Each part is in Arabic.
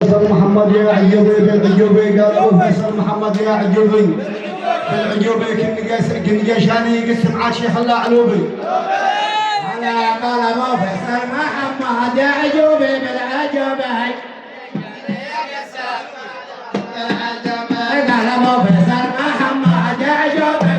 فيصل محمد يا عيوبي بالعيوبي قال ابو فيصل محمد يا عيوبي بالعيوبي كن جاشاني قسم عاد شيخ الله علوبي. على قال ابو فيصل محمد يا عيوبي بالعيوبي قال ابو فيصل محمد يا عيوبي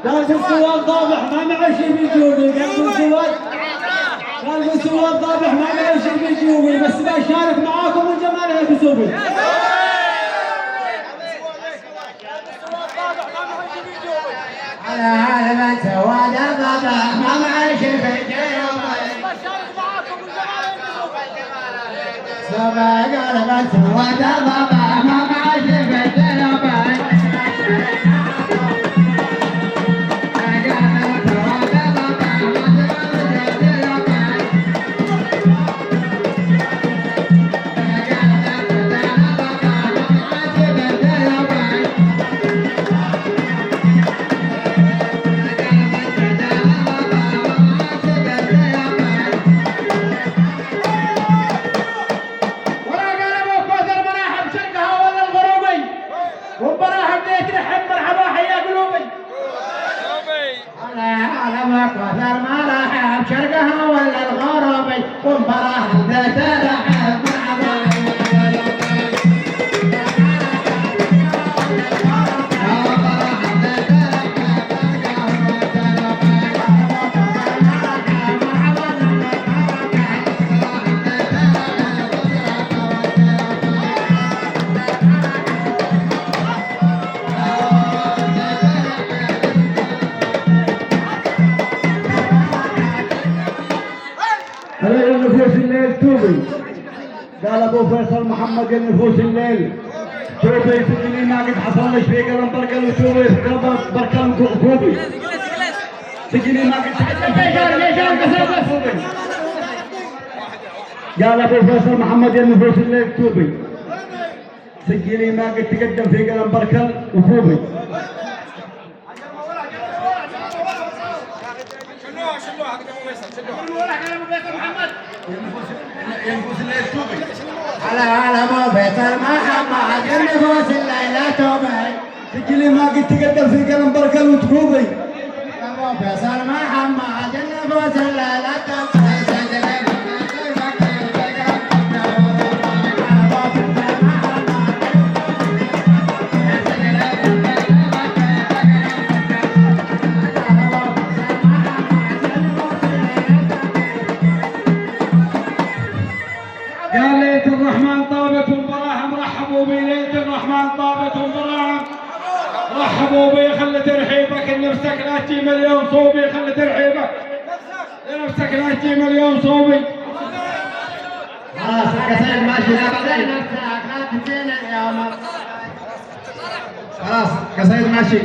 قلب السواد ضابح ما معه شيء بيجوبي. قلب السواد ضابح ما معه شيء بيجوبي بس بشارك معاكم الجمال الكسوبي. على عالم سواد ضابح ما معه شيء بيجوبي بشارك معاكم الجمال الكسوبي. سبع قلب سواد ضابح ما معه شيء بيجوبي وثر ما راح بشرقها ولا الغربي ومبراه ذات رحب النفوس الليل توبي. قال ابو فيصل محمد النفوس الليل توبي سجلي ما قد حصل في قلم بركل وتوبي بركل كوبي سجلي ما قد قال ابو فيصل محمد النفوس الليل توبي سجلي ما قد تقدم في قلم بركل وكوبي. على ابو فيصل محمد النفوس الليله توبي سجلي ما قد تقدم في قلم بركل وتكوبي. ابو فيصل محمد النفوس الليله توبي قال ليلة الرحمن طابت ومبراهم رحبوا بي. ليلة الرحمن طابت ومبراهم رحبوا بي. خلي ترحيبك نفسك لا تجي مليون صوبي. خلي ترحيبك نفسك لا تجي مليون صوبي. خلاص القصيد ماشي لا بعدين. خلاص قصيد ماشي.